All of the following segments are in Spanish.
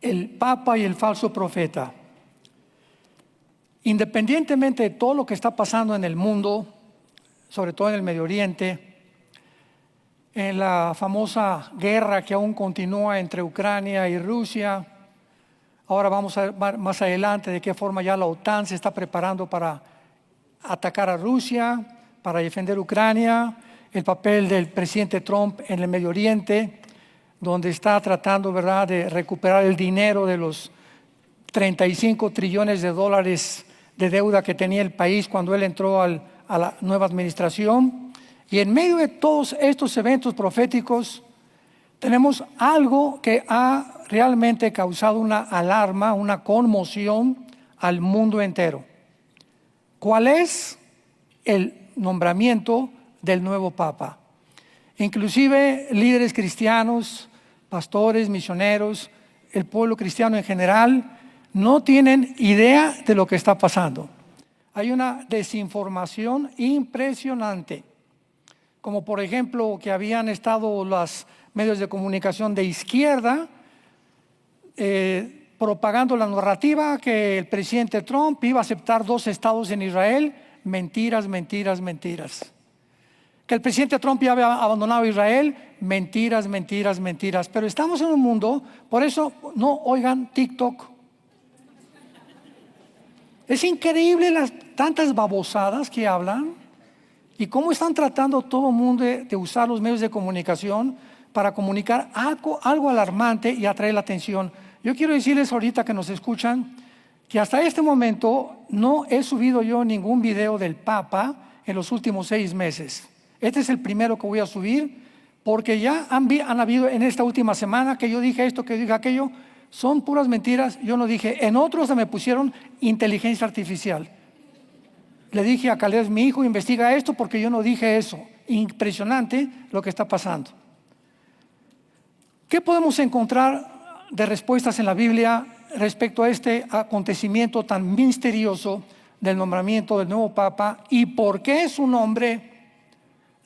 el Papa y el falso profeta. Independientemente de todo lo que está pasando en el mundo, sobre todo en el Medio Oriente, en la famosa guerra que aún continúa entre Ucrania y Rusia, ahora vamos a ver más adelante de qué forma ya la OTAN se está preparando para atacar a Rusia, para defender Ucrania, el papel del presidente Trump en el Medio Oriente, donde está tratando, ¿verdad?, de recuperar el dinero de los 35 trillones de dólares de deuda que tenía el país cuando él entró a la nueva administración. Y en medio de todos estos eventos proféticos tenemos algo que ha realmente causado una alarma, una conmoción al mundo entero. ¿Cuál es? El nombramiento del nuevo Papa. Inclusive líderes cristianos, pastores, misioneros, el pueblo cristiano en general, no tienen idea de lo que está pasando. Hay una desinformación impresionante, como por ejemplo que habían estado los medios de comunicación de izquierda propagando la narrativa que el presidente Trump iba a aceptar 2 estados en Israel. Mentiras, mentiras, mentiras. Que el presidente Trump ya había abandonado Israel. Mentiras, mentiras, mentiras. Pero estamos en un mundo, por eso no oigan TikTok. Es increíble las tantas babosadas que hablan y cómo están tratando todo el mundo de usar los medios de comunicación para comunicar algo alarmante y atraer la atención. Yo quiero decirles ahorita que nos escuchan que hasta este momento no he subido yo ningún video del Papa en los últimos 6 meses. Este es el primero que voy a subir porque ya han habido en esta última semana que yo dije esto, que dije aquello. Son puras mentiras, yo no dije. En otros me pusieron inteligencia artificial. Le dije a Caleb, mi hijo, investiga esto porque yo no dije eso. Impresionante lo que está pasando. ¿Qué podemos encontrar de respuestas en la Biblia respecto a este acontecimiento tan misterioso del nombramiento del nuevo Papa y por qué su nombre,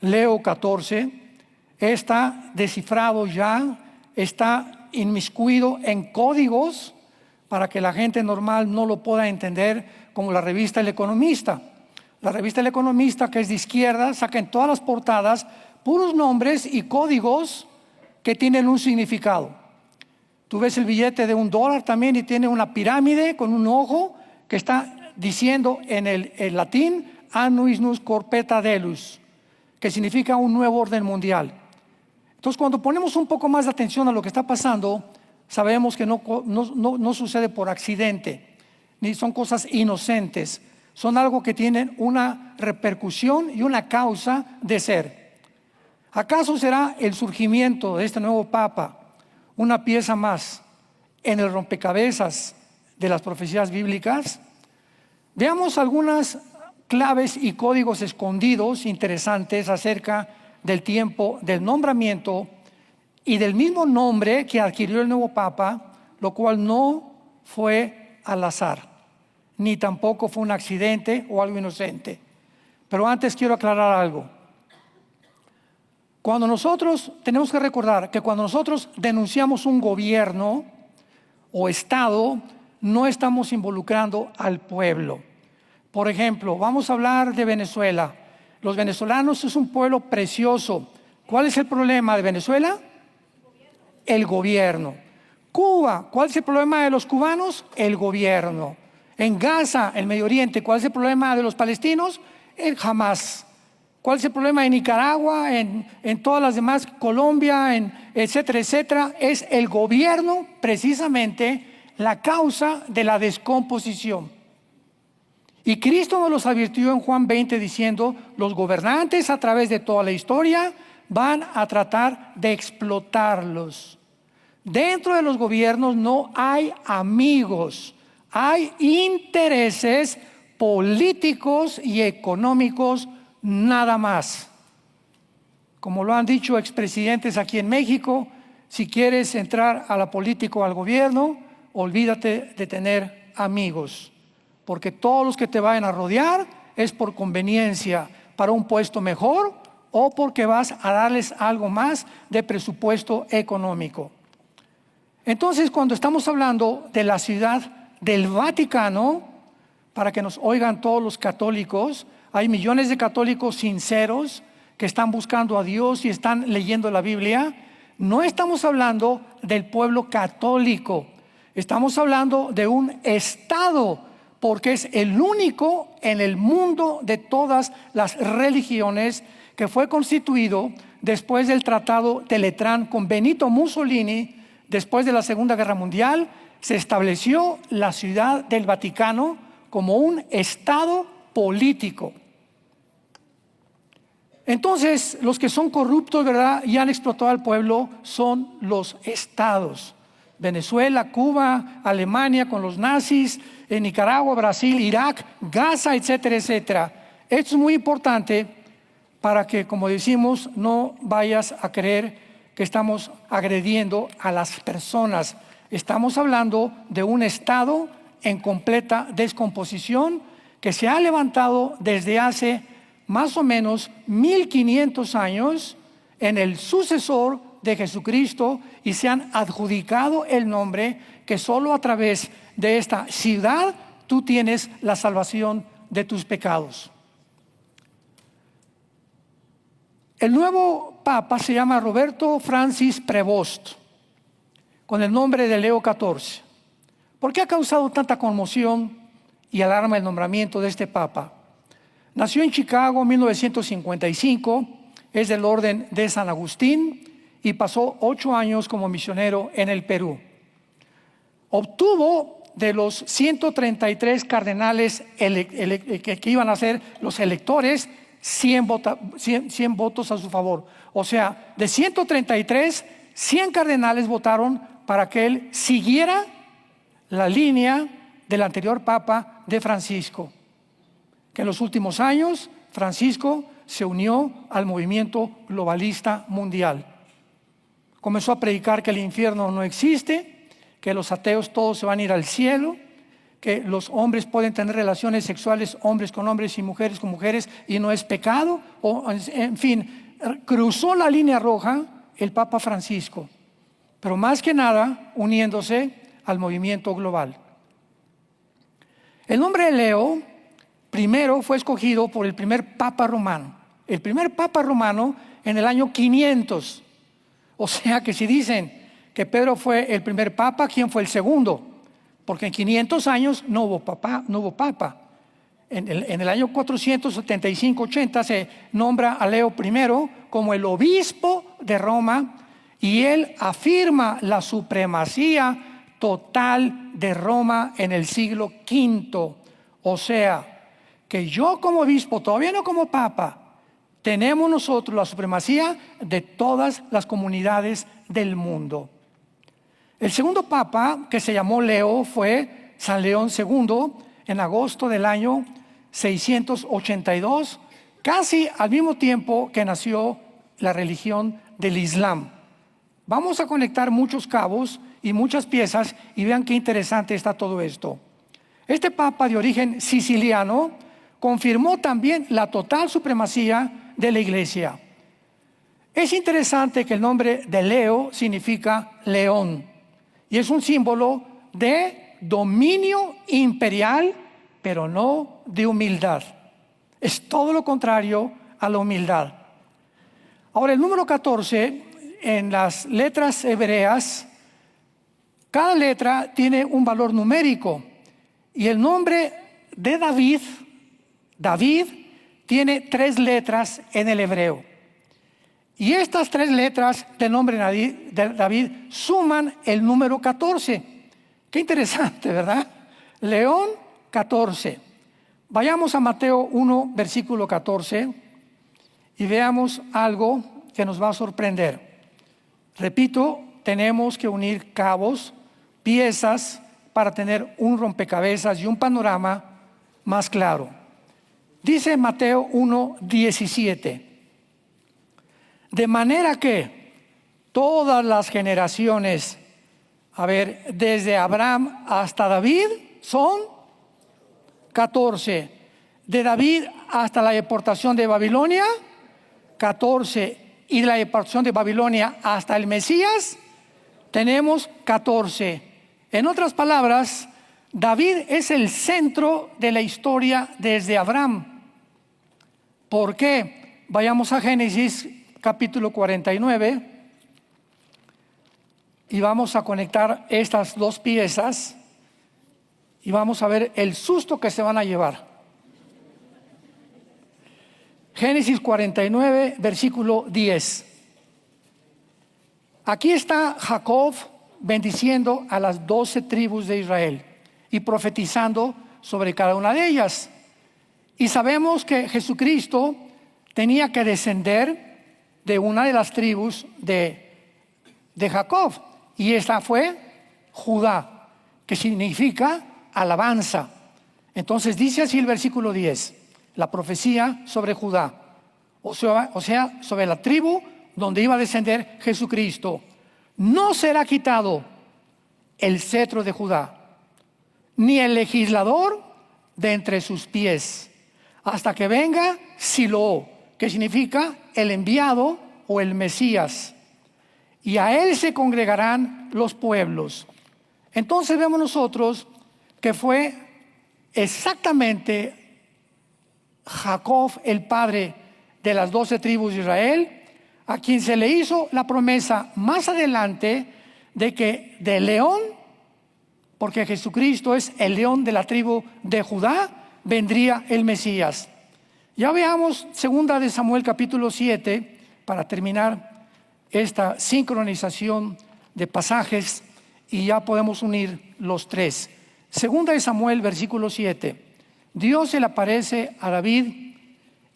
Leo XIV, está descifrado ya, está inmiscuido en códigos para que la gente normal no lo pueda entender, como la revista El Economista? La revista El Economista, que es de izquierda, saca en todas las portadas puros nombres y códigos que tienen un significado. Tú ves el billete de $1 también y tiene una pirámide con un ojo que está diciendo en el latín Annus Nus Corpora Deus, que significa un nuevo orden mundial. Entonces, cuando ponemos un poco más de atención a lo que está pasando, sabemos que no sucede por accidente, ni son cosas inocentes, son algo que tienen una repercusión y una causa de ser. ¿Acaso será el surgimiento de este nuevo Papa una pieza más en el rompecabezas de las profecías bíblicas? Veamos algunas claves y códigos escondidos interesantes acerca del tiempo del nombramiento y del mismo nombre que adquirió el nuevo Papa, lo cual no fue al azar, ni tampoco fue un accidente o algo inocente. Pero antes quiero aclarar algo. Tenemos que recordar que cuando nosotros denunciamos un gobierno o Estado, no estamos involucrando al pueblo. Por ejemplo, vamos a hablar de Venezuela. Los venezolanos es un pueblo precioso. ¿Cuál es el problema de Venezuela? El gobierno. Cuba, ¿cuál es el problema de los cubanos? El gobierno. En Gaza, el Medio Oriente, ¿cuál es el problema de los palestinos? El Hamas. ¿Cuál es el problema de Nicaragua, en todas las demás, Colombia, etcétera, etcétera? Es el gobierno, precisamente, la causa de la descomposición. Y Cristo nos los advirtió en Juan 20 diciendo, los gobernantes a través de toda la historia van a tratar de explotarlos. Dentro de los gobiernos no hay amigos, hay intereses políticos y económicos nada más. Como lo han dicho expresidentes aquí en México, si quieres entrar a la política o al gobierno, olvídate de tener amigos. Porque todos los que te vayan a rodear es por conveniencia, para un puesto mejor o porque vas a darles algo más de presupuesto económico. Entonces, cuando estamos hablando de la ciudad del Vaticano, para que nos oigan todos los católicos, hay millones de católicos sinceros que están buscando a Dios y están leyendo la Biblia. No estamos hablando del pueblo católico, estamos hablando de un estado, porque es el único en el mundo de todas las religiones que fue constituido después del Tratado de Letrán con Benito Mussolini. Después de la Segunda Guerra Mundial se estableció la ciudad del Vaticano como un estado político. Entonces, los que son corruptos, ¿verdad?, y han explotado al pueblo son los estados. Venezuela, Cuba, Alemania con los nazis, Nicaragua, Brasil, Irak, Gaza, etcétera, etcétera. Esto es muy importante para que, como decimos, no vayas a creer que estamos agrediendo a las personas. Estamos hablando de un estado en completa descomposición que se ha levantado desde hace más o menos 1500 años en el sucesor de Jesucristo, y se han adjudicado el nombre que solo a través de esta ciudad tú tienes la salvación de tus pecados. El nuevo Papa se llama Roberto Francis Prevost, con el nombre de Leo XIV. ¿Por qué ha causado tanta conmoción y alarma el nombramiento de este Papa? Nació en Chicago en 1955, es del orden de San Agustín y pasó 8 años como misionero en el Perú. Obtuvo de los 133 cardenales que iban a ser los electores, 100 votos a su favor. O sea, de 133, 100 cardenales votaron para que él siguiera la línea del anterior Papa de Francisco. Que en los últimos años Francisco se unió al movimiento globalista mundial. Comenzó a predicar que el infierno no existe, que los ateos todos se van a ir al cielo, que los hombres pueden tener relaciones sexuales, hombres con hombres y mujeres con mujeres, y no es pecado. En fin, cruzó la línea roja el Papa Francisco, pero más que nada uniéndose al movimiento global. El nombre de Leo primero fue escogido por el primer Papa romano. El primer Papa romano en el año 500. O sea que si dicen que Pedro fue el primer Papa, ¿quién fue el segundo? Porque en 500 años no hubo Papa. En el año 475-80 se nombra a Leo I como el obispo de Roma, y él afirma la supremacía total de Roma en el siglo V. O sea, que yo como obispo, todavía no como papa, tenemos nosotros la supremacía de todas las comunidades del mundo. El segundo papa, que se llamó Leo, fue San León II, en agosto del año 682, casi al mismo tiempo que nació la religión del Islam. Vamos a conectar muchos cabos y muchas piezas y vean qué interesante está todo esto. Este papa de origen siciliano confirmó también la total supremacía de la iglesia. Es interesante que el nombre de Leo significa león y es un símbolo de dominio imperial, pero no de humildad. Es todo lo contrario a la humildad. Ahora, el número 14, en las letras hebreas, cada letra tiene un valor numérico, y el nombre de David tiene 3 letras en el hebreo. Y estas 3 letras del nombre de David suman el número 14. Qué interesante, ¿verdad? León 14. Vayamos a Mateo 1, versículo 14, y veamos algo que nos va a sorprender. Repito, tenemos que unir cabos, piezas, para tener un rompecabezas y un panorama más claro. Dice Mateo 1:17. De manera que todas las generaciones, desde Abraham hasta David, son 14. De David hasta la deportación de Babilonia, 14. Y de la deportación de Babilonia hasta el Mesías, tenemos 14. En otras palabras, David es el centro de la historia desde Abraham. ¿Por qué? Vayamos a Génesis capítulo 49 y vamos a conectar estas dos piezas y vamos a ver el susto que se van a llevar. Génesis 49, versículo 10. Aquí está Jacob bendiciendo a las 12 tribus de Israel y profetizando sobre cada una de ellas. Y sabemos que Jesucristo tenía que descender de una de las tribus de Jacob, y esta fue Judá, que significa alabanza. Entonces dice así el versículo 10, la profecía sobre Judá, o sea, sobre la tribu donde iba a descender Jesucristo. No será quitado el cetro de Judá, ni el legislador de entre sus pies, hasta que venga Siloé, que significa el enviado o el Mesías, y a él se congregarán los pueblos. Entonces vemos nosotros que fue exactamente Jacob, el padre de las 12 tribus de Israel, a quien se le hizo la promesa más adelante de que del león, porque Jesucristo es el león de la tribu de Judá, vendría el Mesías. Ya veamos 2 de Samuel capítulo 7 para terminar esta sincronización de pasajes y ya podemos unir los tres. 2 de Samuel versículo 7. Dios se le aparece a David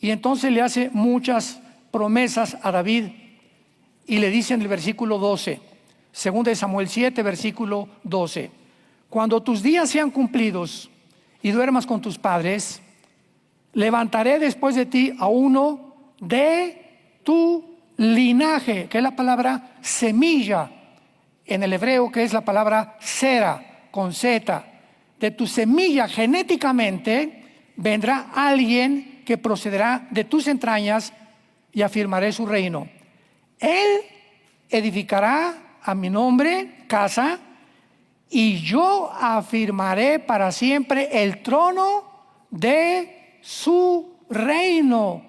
y entonces le hace muchas promesas a David y le dice en el versículo 12, 2 de Samuel 7 versículo 12: cuando tus días sean cumplidos y duermas con tus padres, levantaré después de ti a uno de tu linaje, que es la palabra semilla en el hebreo, que es la palabra sera con Z. De tu semilla genéticamente vendrá alguien que procederá de tus entrañas y afirmaré su reino. Él edificará a mi nombre casa y yo afirmaré para siempre el trono de su reino.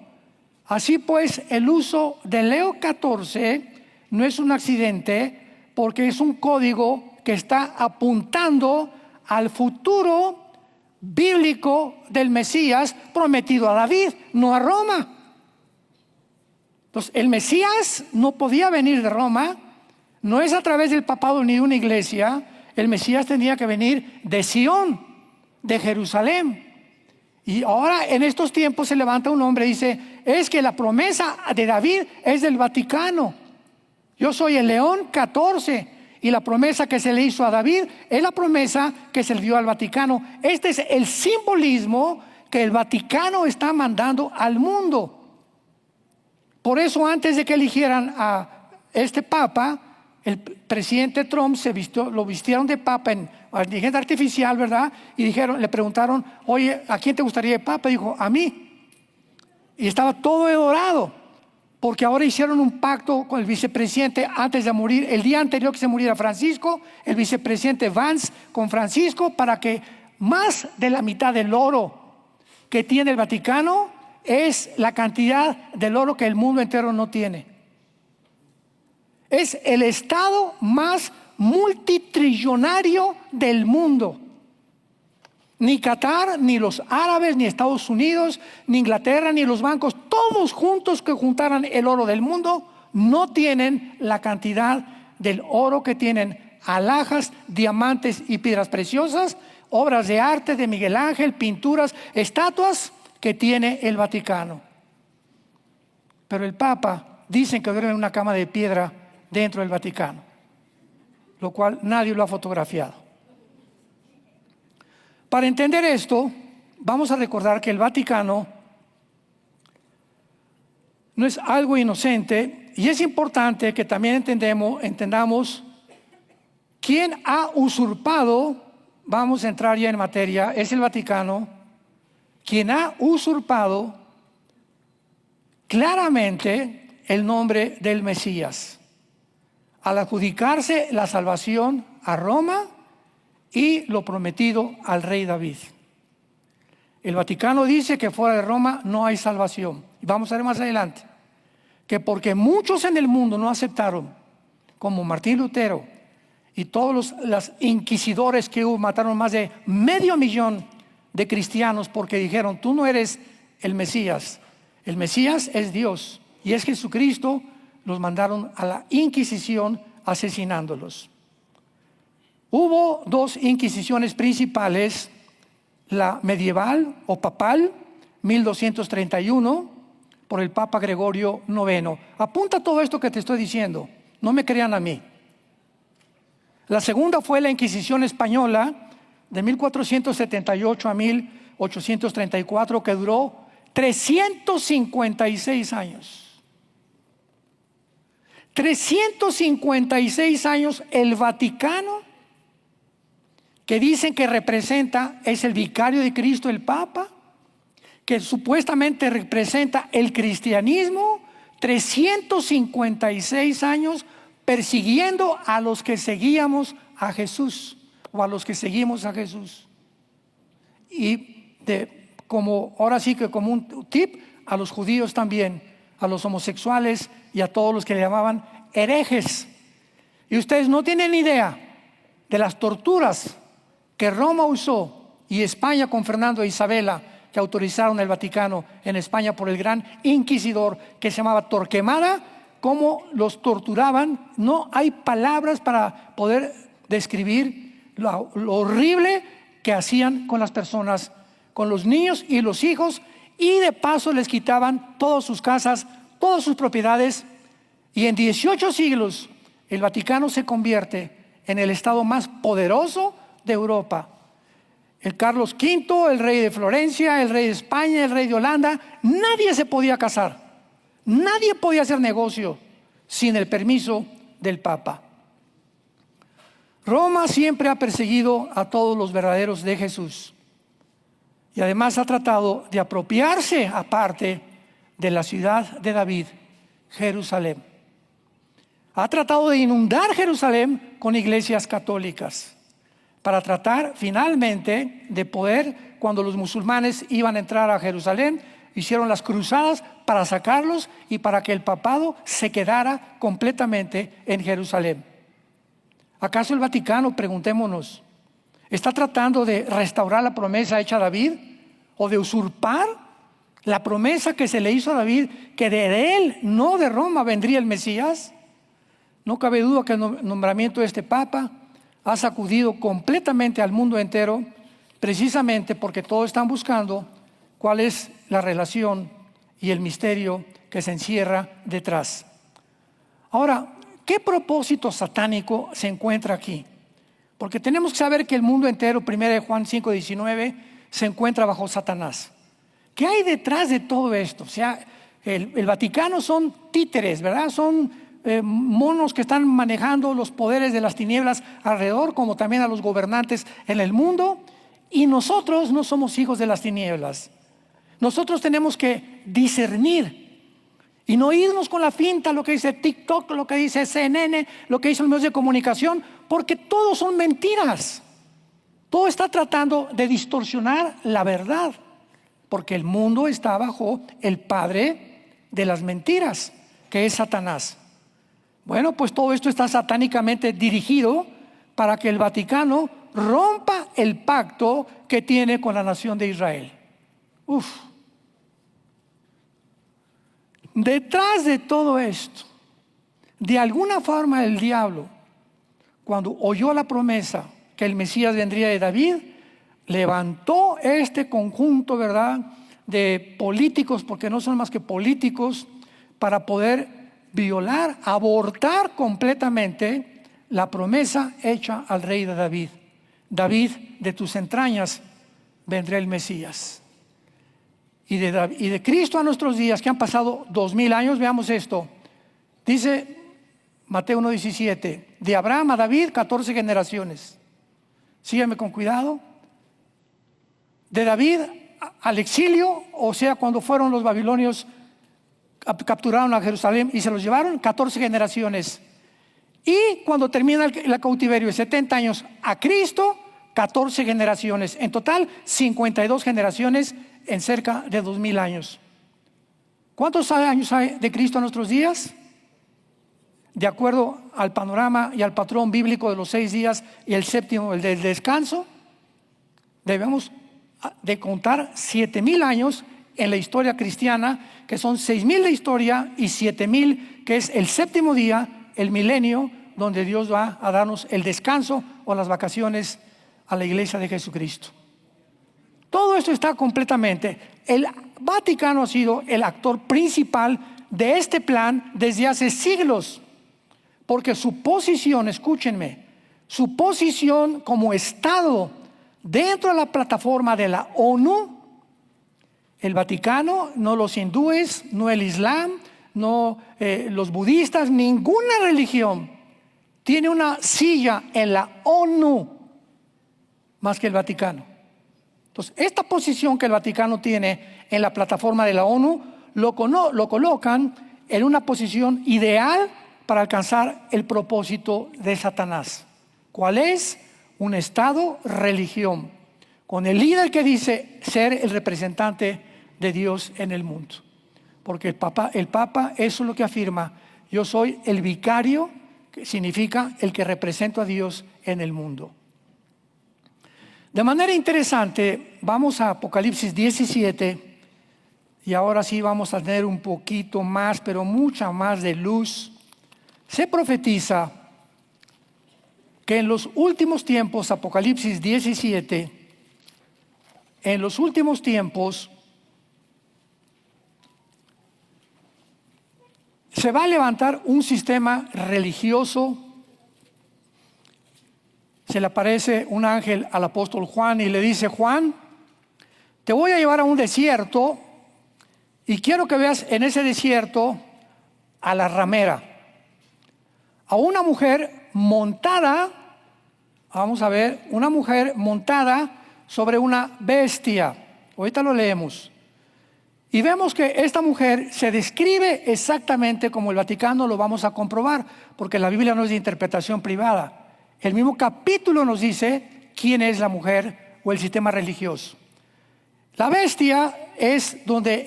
Así pues, el uso de Leo 14 no es un accidente, porque es un código que está apuntando al futuro bíblico del Mesías prometido a David, no a Roma. Entonces, el Mesías no podía venir de Roma, no es a través del papado ni de una iglesia. El Mesías tenía que venir de Sión, de Jerusalén. Y ahora en estos tiempos se levanta un hombre y dice: es que la promesa de David es del Vaticano. Yo soy el león 14 y la promesa que se le hizo a David es la promesa que se le dio al Vaticano. Este es el simbolismo que el Vaticano está mandando al mundo. Por eso, antes de que eligieran a este papa, el presidente Trump lo vistieron de papa en inteligencia artificial, ¿verdad? Y le preguntaron: oye, ¿a quién te gustaría de papa? Dijo: a mí. Y estaba todo de dorado, porque ahora hicieron un pacto con el vicepresidente antes de morir. El día anterior que se muriera Francisco, el vicepresidente Vance con Francisco, para que más de la mitad del oro que tiene el Vaticano es la cantidad del oro que el mundo entero no tiene. Es el estado más multitrillonario del mundo. Ni Qatar, ni los árabes, ni Estados Unidos, ni Inglaterra, ni los bancos, todos juntos que juntaran el oro del mundo, no tienen la cantidad del oro que tienen alhajas, diamantes y piedras preciosas, obras de arte de Miguel Ángel, pinturas, estatuas que tiene el Vaticano. Pero el Papa dicen que duerme en una cama de piedra dentro del Vaticano, lo cual nadie lo ha fotografiado. Para entender esto, vamos a recordar que el Vaticano no es algo inocente, y es importante que también entendamos quién ha usurpado. Vamos a entrar ya en materia. Es el Vaticano quien ha usurpado claramente el nombre del Mesías. al adjudicarse la salvación a Roma y lo prometido al rey David. El Vaticano dice que fuera de Roma no hay salvación. Y vamos a ver más adelante que porque muchos en el mundo no aceptaron, como Martín Lutero y todos los inquisidores que hubo, mataron más de 500,000 de cristianos porque dijeron: tú no eres el Mesías es Dios y es Jesucristo. Los mandaron a la Inquisición asesinándolos. Hubo dos inquisiciones principales: la medieval o papal, 1231, por el Papa Gregorio IX. Apunta todo esto que te estoy diciendo, no me crean a mí. La segunda fue la Inquisición española, de 1478 a 1834, que duró 356 años. 356 años. El Vaticano, que dicen que representa, es el vicario de Cristo, el Papa, que supuestamente representa el cristianismo, 356 años persiguiendo a los que seguíamos a Jesús, o a los que seguimos a Jesús. Y como ahora sí que como un tip, a los judíos también, a los homosexuales y a todos los que le llamaban herejes. Y ustedes no tienen idea de las torturas que Roma usó, y España con Fernando e Isabela, que autorizaron el Vaticano en España por el gran inquisidor que se llamaba Torquemada. Cómo los torturaban, no hay palabras para poder describir lo horrible que hacían con las personas, con los niños y los hijos, y de paso les quitaban todas sus casas, todas sus propiedades. Y en 18 siglos el Vaticano se convierte en el estado más poderoso de Europa. El Carlos V, el rey de Florencia, el rey de España, el rey de Holanda, nadie se podía casar, nadie podía hacer negocio sin el permiso del Papa. Roma siempre ha perseguido a todos los verdaderos de Jesús y además ha tratado de apropiarse aparte de la ciudad de David, Jerusalén. Ha tratado de inundar Jerusalén con iglesias católicas para tratar finalmente de poder, cuando los musulmanes iban a entrar a Jerusalén, hicieron las cruzadas para sacarlos y para que el papado se quedara completamente en Jerusalén. ¿Acaso el Vaticano, preguntémonos, está tratando de restaurar la promesa hecha a David o de usurpar la promesa que se le hizo a David, que de él, no de Roma, vendría el Mesías? No cabe duda que el nombramiento de este Papa ha sacudido completamente al mundo entero, precisamente porque todos están buscando cuál es la relación y el misterio que se encierra detrás. Ahora, ¿qué propósito satánico se encuentra aquí? Porque tenemos que saber que el mundo entero, 1 Juan 5:19, se encuentra bajo Satanás. ¿Qué hay detrás de todo esto? O sea, el Vaticano son títeres, ¿verdad? Son monos que están manejando los poderes de las tinieblas alrededor, como también a los gobernantes en el mundo. Y nosotros no somos hijos de las tinieblas. Nosotros tenemos que discernir y no irnos con la finta, lo que dice TikTok, lo que dice CNN, lo que dicen los medios de comunicación, porque todos son mentiras. Todo está tratando de distorsionar la verdad, porque el mundo está bajo el padre de las mentiras, que es Satanás. Bueno, pues todo esto está satánicamente dirigido para que el Vaticano rompa el pacto que tiene con la nación de Israel. Detrás de todo esto, de alguna forma el diablo, cuando oyó la promesa que el Mesías vendría de David, levantó este conjunto, ¿verdad?, de políticos, porque no son más que políticos, para poder violar, abortar completamente la promesa hecha al rey de David. David, de tus entrañas vendrá el Mesías. Y de Cristo a nuestros días, que han pasado 2000 años, veamos esto. Dice Mateo 1:17, de Abraham a David 14 generaciones. Sígueme con cuidado. De David al exilio, o sea, cuando fueron los babilonios, capturaron a Jerusalén y se los llevaron, 14 generaciones. Y cuando termina el cautiverio de 70 años a Cristo, 14 generaciones. En total, 52 generaciones en cerca de 2000 años. ¿Cuántos años hay de Cristo en nuestros días? De acuerdo al panorama y al patrón bíblico de los 6 días y el séptimo, el del descanso, debemos de contar 7000 años en la historia cristiana, que son 6000 de historia y 7000 que es el séptimo día, el milenio, donde Dios va a darnos el descanso o las vacaciones a la iglesia de Jesucristo. Todo esto está completamente. El Vaticano ha sido el actor principal de este plan desde hace siglos, porque su posición, escúchenme, su posición como Estado dentro de la plataforma de la ONU, el Vaticano, no los hindúes, no el Islam, no los budistas, ninguna religión tiene una silla en la ONU más que el Vaticano. Entonces, esta posición que el Vaticano tiene en la plataforma de la ONU lo colocan en una posición ideal para alcanzar el propósito de Satanás. ¿Cuál es? Un Estado-religión, con el líder que dice ser el representante de Dios en el mundo. Porque el Papa eso es lo que afirma: yo soy el vicario, que significa el que represento a Dios en el mundo. De manera interesante, vamos a Apocalipsis 17 y ahora sí vamos a tener un poquito más, pero mucha más de luz. Se profetiza que en los últimos tiempos, Apocalipsis 17, en los últimos tiempos se va a levantar un sistema religioso. Se le aparece un ángel al apóstol Juan y le dice: Juan, te voy a llevar a un desierto y quiero que veas en ese desierto a la ramera, a una mujer montada, vamos a ver, una mujer montada sobre una bestia. Ahorita lo leemos. Y vemos que esta mujer se describe exactamente como el Vaticano lo vamos a comprobar, porque la Biblia no es de interpretación privada. El mismo capítulo nos dice quién es la mujer o el sistema religioso. La bestia es donde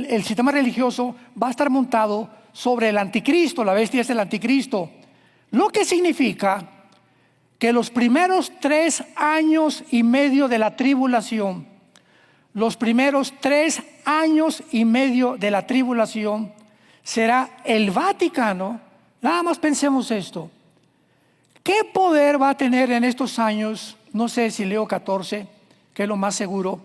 el sistema religioso va a estar montado sobre el anticristo. La bestia es el anticristo. Lo que significa que los primeros 3 años y medio de la tribulación, los primeros 3 años y medio de la tribulación será el Vaticano. Nada más pensemos esto. ¿Qué poder va a tener en estos años? No sé si Leo XIV, que es lo más seguro,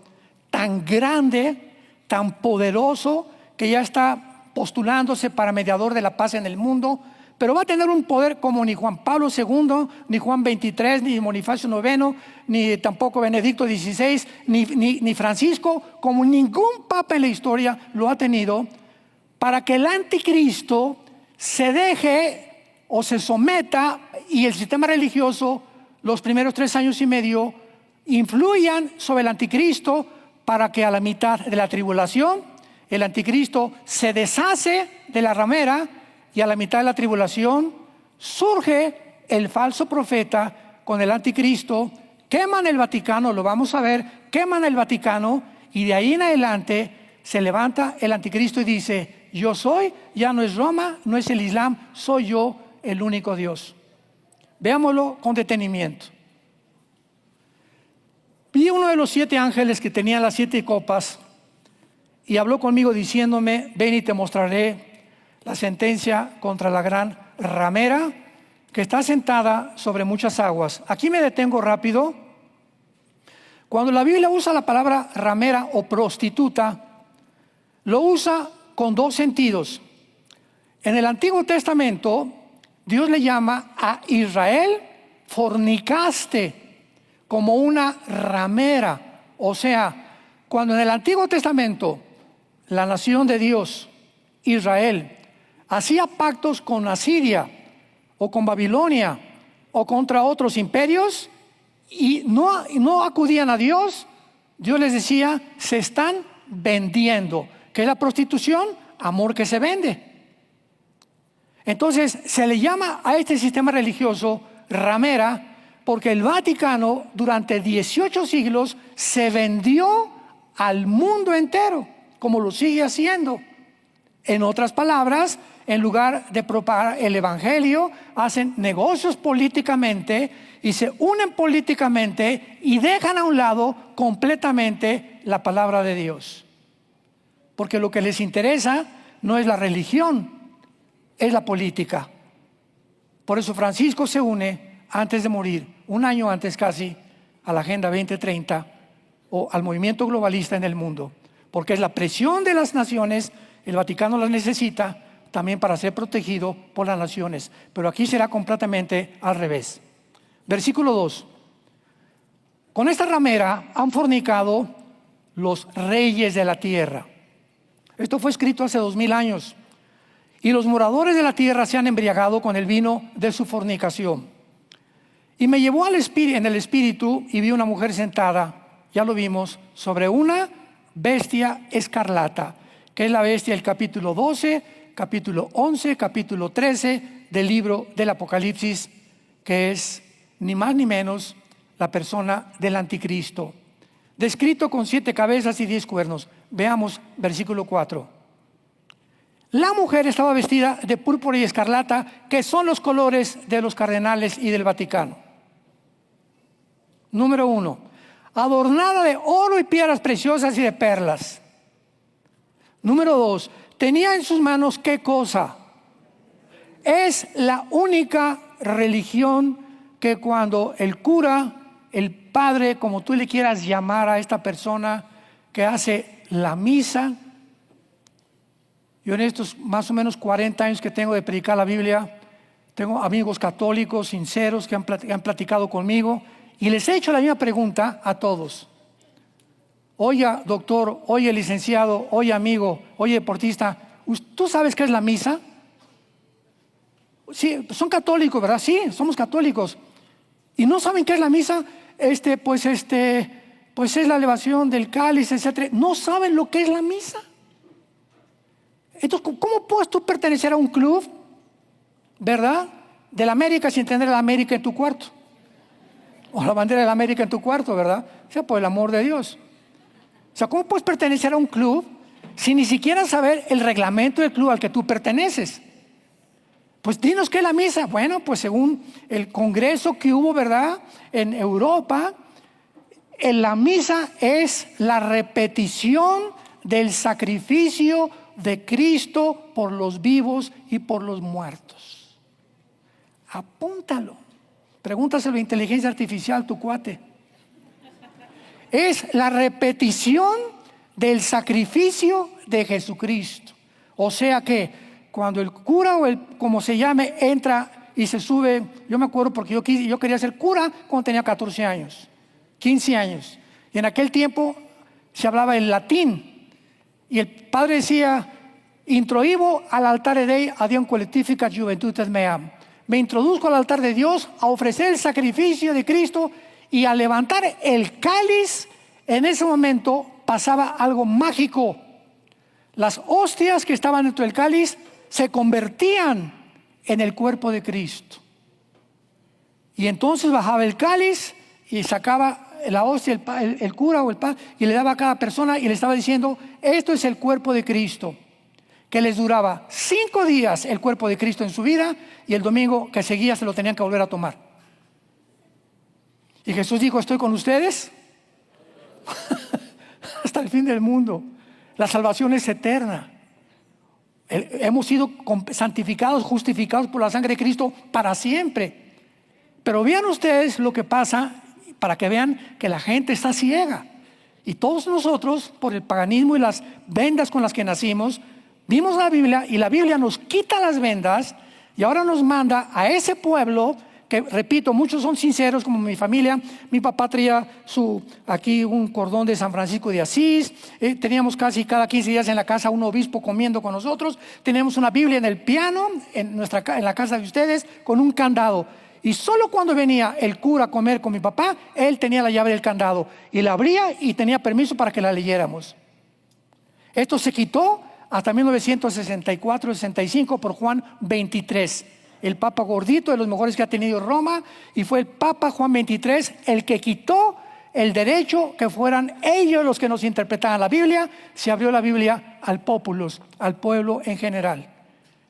tan grande, tan poderoso, que ya está postulándose para mediador de la paz en el mundo, pero va a tener un poder como ni Juan Pablo II, ni Juan XXIII, ni Bonifacio IX, ni tampoco Benedicto XVI, ni Francisco, como ningún papa en la historia lo ha tenido, para que el anticristo se deje o se someta y el sistema religioso los primeros 3 años y medio influyan sobre el anticristo, para que a la mitad de la tribulación el anticristo se deshace de la ramera y a la mitad de la tribulación surge el falso profeta con el anticristo. Queman el Vaticano, lo vamos a ver, queman el Vaticano y de ahí en adelante se levanta el anticristo y dice: yo soy, ya no es Roma, no es el Islam, soy yo el único Dios. Veámoslo con detenimiento. Vi uno de los 7 ángeles que tenía las 7 copas y habló conmigo diciéndome: ven y te mostraré la sentencia contra la gran ramera que está sentada sobre muchas aguas. Aquí me detengo rápido. Cuando la Biblia usa la palabra ramera o prostituta, lo usa con 2 sentidos. En el Antiguo Testamento, Dios le llama a Israel: fornicaste, como una ramera. O sea, cuando en el Antiguo Testamento la nación de Dios, Israel, hacía pactos con Asiria o con Babilonia o contra otros imperios y no acudían a Dios, Dios les decía: se están vendiendo. ¿Qué es la prostitución? Amor que se vende. Entonces se le llama a este sistema religioso ramera porque el Vaticano durante 18 siglos se vendió al mundo entero, como lo sigue haciendo. En otras palabras, en lugar de propagar el evangelio, hacen negocios políticamente y se unen políticamente y dejan a un lado completamente la palabra de Dios. Porque lo que les interesa no es la religión, es la política. Por eso Francisco se une antes de morir, un año antes casi, a la Agenda 2030 o al movimiento globalista en el mundo. Porque es la presión de las naciones, el Vaticano las necesita también para ser protegido por las naciones. Pero aquí será completamente al revés. Versículo 2. Con esta ramera han fornicado los reyes de la tierra. Esto fue escrito hace 2000 años. Y los moradores de la tierra se han embriagado con el vino de su fornicación. Y me llevó en el espíritu y vi una mujer sentada, ya lo vimos, sobre una bestia escarlata, que es la bestia del capítulo 12, capítulo 11, capítulo 13 del libro del Apocalipsis, que es ni más ni menos la persona del anticristo, descrito con 7 cabezas y 10 cuernos. Veamos versículo 4. La mujer estaba vestida de púrpura y escarlata, que son los colores de los cardenales y del Vaticano. Número 1, adornada de oro y piedras preciosas y de perlas. Número 2, tenía en sus manos ¿qué cosa? Es la única religión que cuando el cura, el padre, como tú le quieras llamar a esta persona que hace la misa, yo en estos más o menos 40 años que tengo de predicar la Biblia, tengo amigos católicos sinceros que han platicado conmigo y les he hecho la misma pregunta a todos. Oye, doctor, oye, licenciado, oye, amigo, oye, deportista, ¿tú sabes qué es la misa? Sí, son católicos, ¿verdad? Sí, somos católicos. ¿Y no saben qué es la misa? Pues es la elevación del cáliz, etc. No saben lo que es la misa. Entonces, ¿cómo puedes tú pertenecer a un club, verdad, de la América sin tener la América en tu cuarto? O la bandera de la América en tu cuarto, ¿verdad? O sea, por el amor de Dios. O sea, ¿cómo puedes pertenecer a un club sin ni siquiera saber el reglamento del club al que tú perteneces? Pues dinos qué es la misa. Bueno, pues según el congreso que hubo, ¿verdad?, en Europa, la misa es la repetición del sacrificio de Cristo por los vivos y por los muertos. Apúntalo. Pregúntaselo a inteligencia artificial, tu cuate. Es la repetición del sacrificio de Jesucristo. O sea que cuando el cura o como se llame entra y se sube, yo me acuerdo porque yo quería ser cura cuando tenía 14 años, 15 años. Y en aquel tiempo se hablaba el latín. Y el padre decía, introibo al altare Dei a Dion collectificat juventudes meam. Me introduzco al altar de Dios a ofrecer el sacrificio de Cristo y a levantar el cáliz. En ese momento pasaba algo mágico. Las hostias que estaban dentro del cáliz se convertían en el cuerpo de Cristo. Y entonces bajaba el cáliz y sacaba la hostia, el cura o el padre, y le daba a cada persona y le estaba diciendo, esto es el cuerpo de Cristo, que les duraba 5 días el cuerpo de Cristo en su vida, y el domingo que seguía se lo tenían que volver a tomar. Y Jesús dijo, estoy con ustedes hasta el fin del mundo. La salvación es eterna. Hemos sido santificados, justificados por la sangre de Cristo para siempre. Pero vean ustedes lo que pasa, para que vean que la gente está ciega. Y todos nosotros, por el paganismo y las vendas con las que nacimos, vimos la Biblia y la Biblia nos quita las vendas y ahora nos manda a ese pueblo que, repito, muchos son sinceros, como mi familia. Mi papá traía aquí un cordón de San Francisco de Asís. Teníamos casi cada 15 días en la casa un obispo comiendo con nosotros. Teníamos una Biblia en el piano, en la casa de ustedes, con un candado. Y solo cuando venía el cura a comer con mi papá, él tenía la llave del candado y la abría y tenía permiso para que la leyéramos. Esto se quitó hasta 1964-65 por Juan 23. El Papa gordito, de los mejores que ha tenido Roma, y fue el Papa Juan 23 el que quitó el derecho que fueran ellos los que nos interpretaran la Biblia. Se abrió la Biblia al populus, al pueblo en general,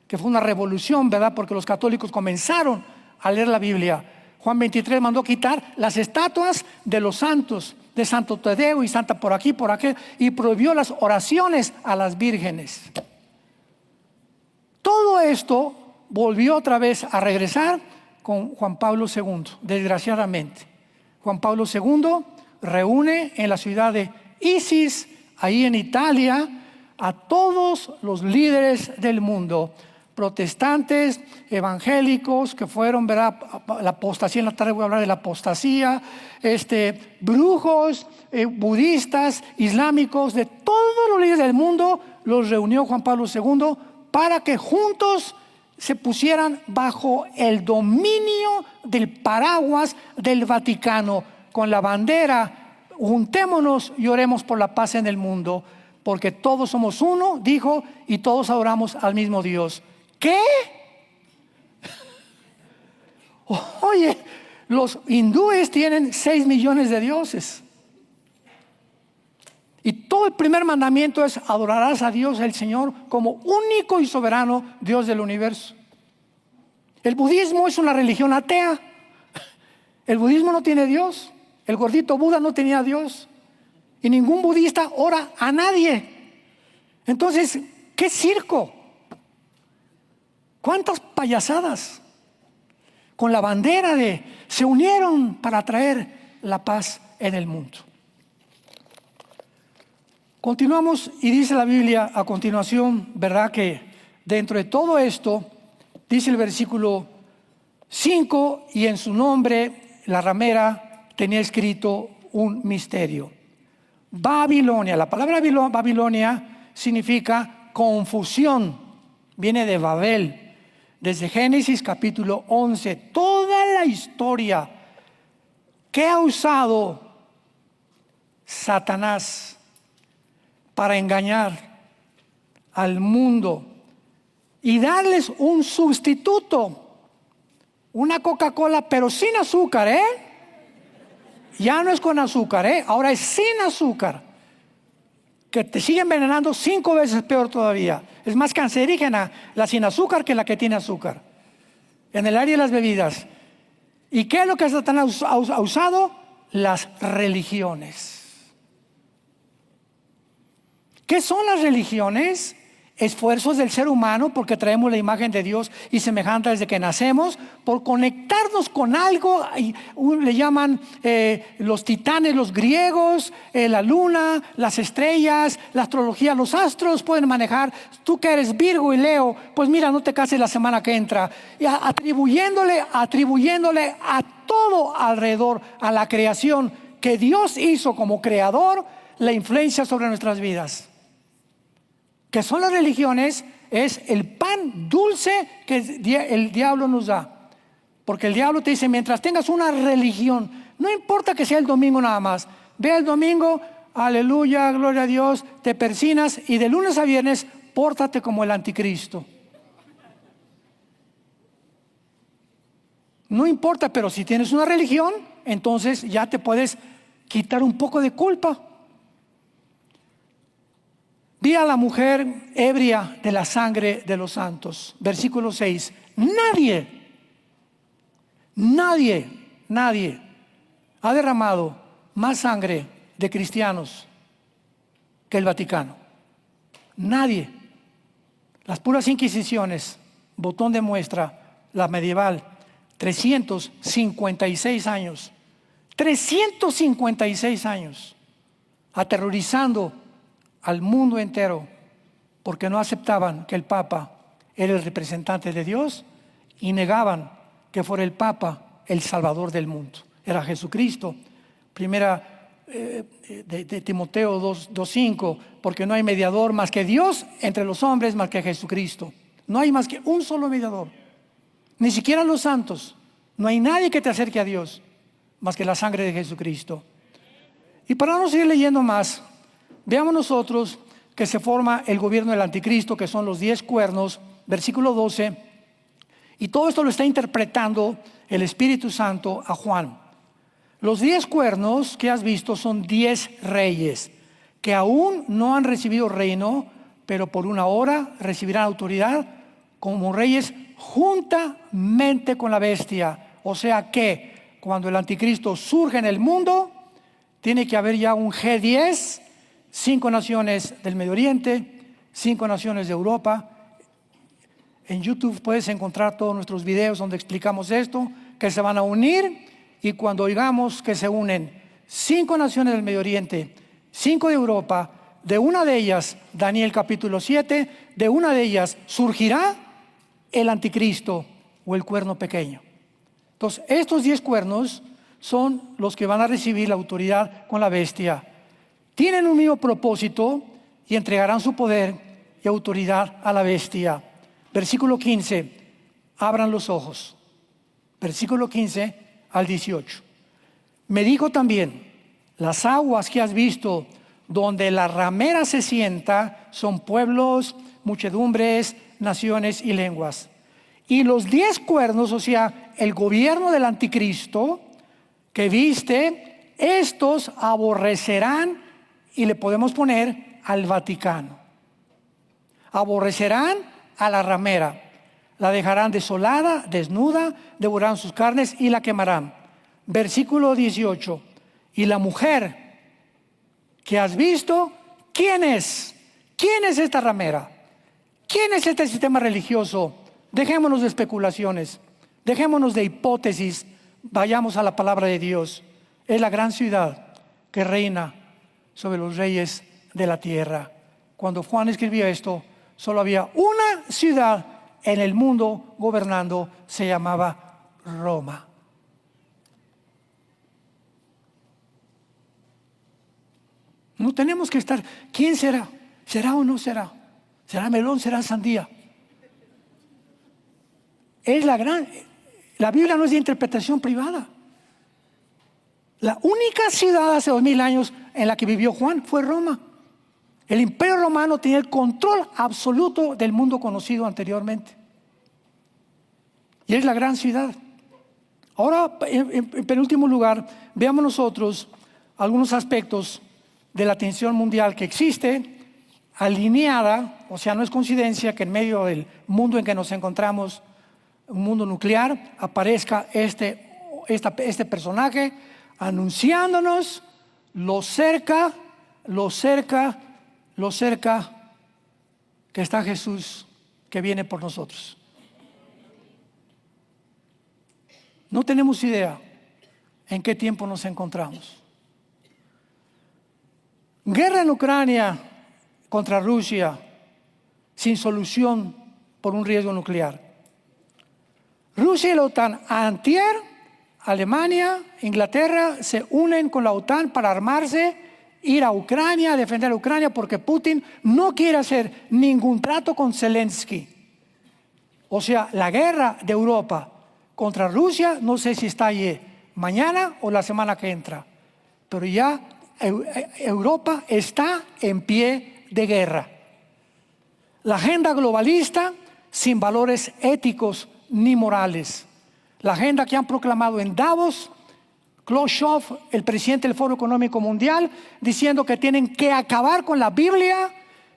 que fue una revolución, ¿verdad? Porque los católicos comenzaron a leer la Biblia. Juan 23 mandó quitar las estatuas de los santos, de Santo Tadeo y Santa por aquí, por aquel, y prohibió las oraciones a las vírgenes. Todo esto volvió otra vez a regresar con Juan Pablo II, desgraciadamente. Juan Pablo II reúne en la ciudad de Isis, ahí en Italia, a todos los líderes del mundo, protestantes, evangélicos, que fueron, ¿verdad? La apostasía, en la tarde voy a hablar de la apostasía, brujos, budistas, islámicos, de todos los líderes del mundo, los reunió Juan Pablo II para que juntos se pusieran bajo el dominio del paraguas del Vaticano, con la bandera: juntémonos y oremos por la paz en el mundo, porque todos somos uno, dijo, y todos adoramos al mismo Dios. ¿Qué? Oye, los hindúes tienen 6 millones de dioses. Y todo el primer mandamiento es: adorarás a Dios el Señor como único y soberano Dios del universo. El budismo es una religión atea. El budismo no tiene Dios. El gordito Buda no tenía Dios. Y ningún budista ora a nadie. Entonces, ¿qué circo? ¿Cuántas payasadas? Con la bandera de se unieron para traer la paz en el mundo. Continuamos y dice la Biblia a continuación, ¿verdad? Que dentro de todo esto, dice el versículo 5, y en su nombre la ramera tenía escrito un misterio. Babilonia, la palabra Babilonia significa confusión, viene de Babel. Desde Génesis capítulo 11, toda la historia que ha usado Satanás para engañar al mundo y darles un sustituto, una Coca-Cola, pero sin azúcar, ya no es con azúcar, ahora es sin azúcar, que te sigue envenenando 5 veces peor todavía. Es más cancerígena la sin azúcar que la que tiene azúcar, en el área de las bebidas. ¿Y qué es lo que Satanás ha usado? Las religiones. ¿Qué son las religiones? Esfuerzos del ser humano, porque traemos la imagen de Dios y semejanza desde que nacemos, por conectarnos con algo. Le llaman los titanes, los griegos, la luna, las estrellas, la astrología, los astros pueden manejar. Tú que eres Virgo y Leo, pues mira, no te cases la semana que entra. Y atribuyéndole a todo alrededor, a la creación que Dios hizo como creador, la influencia sobre nuestras vidas. Que son las religiones, es el pan dulce que el diablo nos da. Porque el diablo te dice: mientras tengas una religión, no importa que sea el domingo nada más, ve el domingo, aleluya, gloria a Dios, te persinas y de lunes a viernes pórtate como el anticristo. No importa, pero si tienes una religión, entonces ya te puedes quitar un poco de culpa. Vi a la mujer ebria de la sangre de los santos. Versículo 6. Nadie ha derramado más sangre de cristianos que el Vaticano. Nadie. Las puras inquisiciones, botón de muestra, la medieval, 356 años. 356 años aterrorizando al mundo entero, porque no aceptaban que el Papa era el representante de Dios y negaban que fuera el Papa el Salvador del mundo. Era Jesucristo. Primera de Timoteo 2:5, porque no hay mediador más que Dios entre los hombres, más que Jesucristo. No hay más que un solo mediador, ni siquiera los santos. No hay nadie que te acerque a Dios más que la sangre de Jesucristo. Y para no seguir leyendo más, veamos nosotros que se forma el gobierno del anticristo, que son los 10 cuernos, versículo 12. Y todo esto lo está interpretando el Espíritu Santo a Juan. Los 10 cuernos que has visto son 10 reyes que aún no han recibido reino, pero por una hora recibirán autoridad como reyes juntamente con la bestia. O sea que cuando el anticristo surge en el mundo, tiene que haber ya un G10, 5 naciones del Medio Oriente, 5 naciones de Europa. En YouTube puedes encontrar todos nuestros videos donde explicamos esto, que se van a unir, y cuando oigamos que se unen 5 naciones del Medio Oriente, 5 de Europa, de una de ellas, Daniel capítulo 7, de una de ellas surgirá el anticristo o el cuerno pequeño. Entonces, estos 10 cuernos son los que van a recibir la autoridad con la bestia. Tienen un mismo propósito y entregarán su poder y autoridad a la bestia. Versículo 15, abran los ojos. Versículo 15 al 18. Me dijo también, las aguas que has visto donde la ramera se sienta son pueblos, muchedumbres, naciones y lenguas. Y los 10 cuernos, o sea, el gobierno del anticristo que viste, estos aborrecerán, y le podemos poner al Vaticano. Aborrecerán a la ramera, la dejarán desolada, desnuda, devorarán sus carnes y la quemarán. Versículo 18. Y la mujer que has visto, ¿quién es? ¿Quién es esta ramera? ¿Quién es este sistema religioso? Dejémonos de especulaciones, dejémonos de hipótesis, vayamos a la palabra de Dios. Es la gran ciudad que reina sobre los reyes de la tierra. Cuando Juan escribió esto, solo había una ciudad en el mundo gobernando, se llamaba Roma. No tenemos que estar, ¿quién será? ¿Será o no será? ¿Será melón? ¿Será sandía? La Biblia no es de interpretación privada. La única ciudad hace 2000 años en la que vivió Juan fue Roma. El imperio romano tenía el control absoluto del mundo conocido anteriormente. Y es la gran ciudad. Ahora, en penúltimo lugar, veamos nosotros algunos aspectos de la tensión mundial que existe, alineada, o sea, no es coincidencia que en medio del mundo en que nos encontramos, un mundo nuclear, aparezca este personaje anunciándonos lo cerca que está Jesús, que viene por nosotros. No tenemos idea en qué tiempo nos encontramos. Guerra en Ucrania contra Rusia, sin solución por un riesgo nuclear. Rusia y la OTAN, antier, Alemania, Inglaterra se unen con la OTAN para armarse, ir a Ucrania, a defender a Ucrania, porque Putin no quiere hacer ningún trato con Zelensky. O sea, la guerra de Europa contra Rusia, no sé si está allí mañana o la semana que entra, pero ya Europa está en pie de guerra. La agenda globalista sin valores éticos ni morales. La agenda que han proclamado en Davos, Klaus Schwab, el presidente del Foro Económico Mundial, diciendo que tienen que acabar con la Biblia,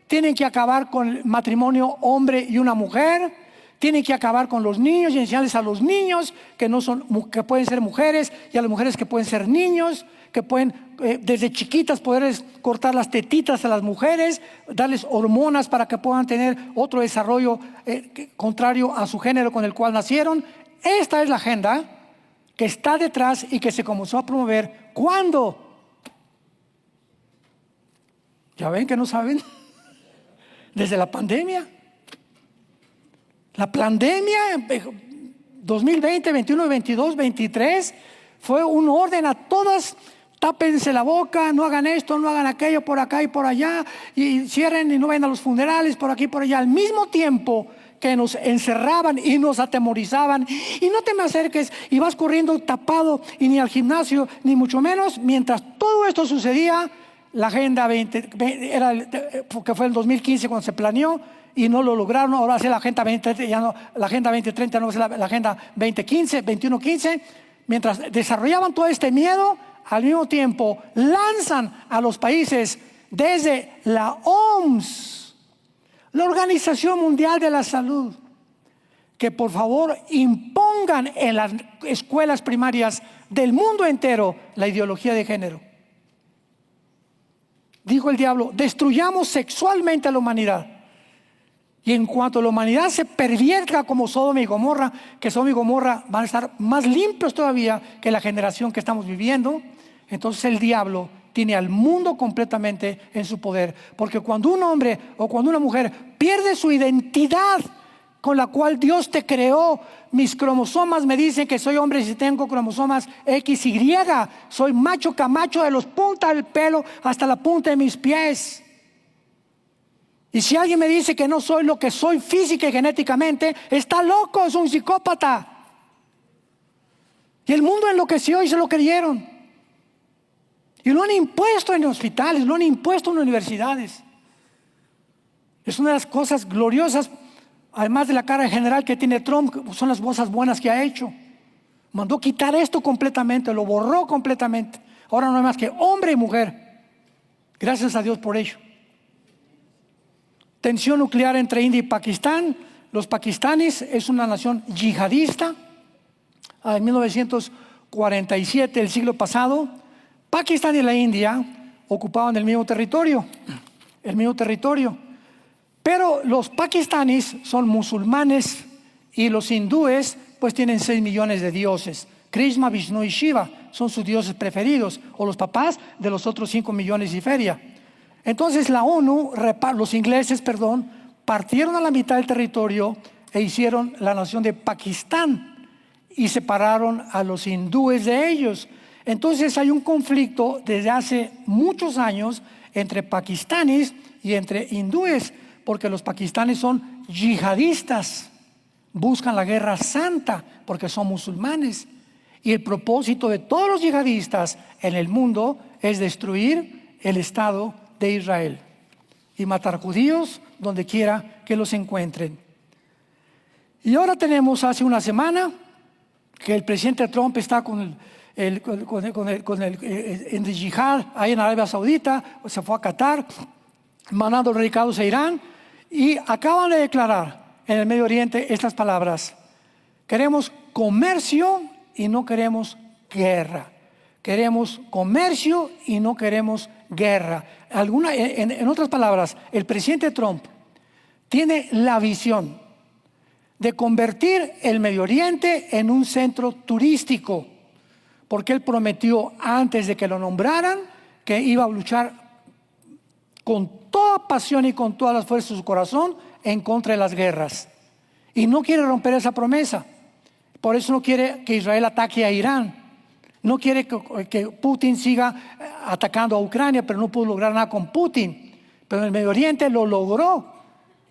tienen que acabar con el matrimonio hombre y una mujer, tienen que acabar con los niños y enseñarles a los niños que pueden ser mujeres, y a las mujeres que pueden ser niños, que pueden desde chiquitas poderles cortar las tetitas a las mujeres, darles hormonas para que puedan tener otro desarrollo contrario a su género con el cual nacieron. Esta es la agenda que está detrás y que se comenzó a promover. ¿Cuándo? ¿Ya ven que no saben? Desde la pandemia. La pandemia 2020, 21, 22, 23 fue un orden a todas. Tápense la boca, no hagan esto, no hagan aquello, por acá y por allá, y cierren y no vayan a los funerales, por aquí y por allá. Al mismo tiempo que nos encerraban y nos atemorizaban, y no te me acerques, y vas corriendo tapado, y ni al gimnasio, ni mucho menos. Mientras todo esto sucedía, la Agenda 20, porque fue el 2015 cuando se planeó y no lo lograron. Ahora hace la Agenda 2030, ya no, la Agenda 2030 no es la Agenda 2015, 2115. Mientras desarrollaban todo este miedo, al mismo tiempo lanzan a los países desde la OMS, la Organización Mundial de la Salud, que por favor impongan en las escuelas primarias del mundo entero la ideología de género. Dijo el diablo: destruyamos sexualmente a la humanidad. Y en cuanto la humanidad se pervierta como Sodoma y Gomorra, que Sodoma y Gomorra van a estar más limpios todavía que la generación que estamos viviendo, entonces el diablo tiene al mundo completamente en su poder. Porque cuando un hombre o cuando una mujer pierde su identidad con la cual Dios te creó, mis cromosomas me dicen que soy hombre si tengo cromosomas XY, soy macho camacho de los puntas del pelo hasta la punta de mis pies. Y si alguien me dice que no soy lo que soy física y genéticamente, está loco, es un psicópata. Y el mundo enloqueció y se lo creyeron. Y lo han impuesto en hospitales, lo han impuesto en universidades. Es una de las cosas gloriosas, además de la cara general que tiene Trump, son las cosas buenas que ha hecho. Mandó quitar esto completamente, lo borró completamente. Ahora no hay más que hombre y mujer. Gracias a Dios por ello. Tensión nuclear entre India y Pakistán. Los pakistaníes es una nación yihadista. En 1947, el siglo pasado, Pakistán y la India ocupaban el mismo territorio. Pero los pakistaníes son musulmanes y los hindúes pues tienen 6 millones de dioses. Krishna, Vishnu y Shiva son sus dioses preferidos, o los papás de los otros 5 millones y feria. Entonces la ONU, los ingleses, partieron a la mitad del territorio e hicieron la nación de Pakistán y separaron a los hindúes de ellos. Entonces hay un conflicto desde hace muchos años entre pakistaníes y entre hindúes, porque los pakistaníes son yihadistas, buscan la guerra santa porque son musulmanes. Y el propósito de todos los yihadistas en el mundo es destruir el Estado de Israel y matar judíos donde quiera que los encuentren. Y ahora tenemos hace una semana que el presidente Trump está en el yihad ahí en Arabia Saudita, se fue a Qatar, mandando recados a Irán, y acaban de declarar en el Medio Oriente estas palabras: queremos comercio y no queremos guerra. Queremos comercio y no queremos guerra. En otras palabras, el presidente Trump tiene la visión de convertir el Medio Oriente en un centro turístico, porque él prometió antes de que lo nombraran que iba a luchar con toda pasión y con todas las fuerzas de su corazón en contra de las guerras. Y no quiere romper esa promesa. Por eso no quiere que Israel ataque a Irán. No quiere que Putin siga atacando a Ucrania, pero no pudo lograr nada con Putin. Pero en el Medio Oriente lo logró.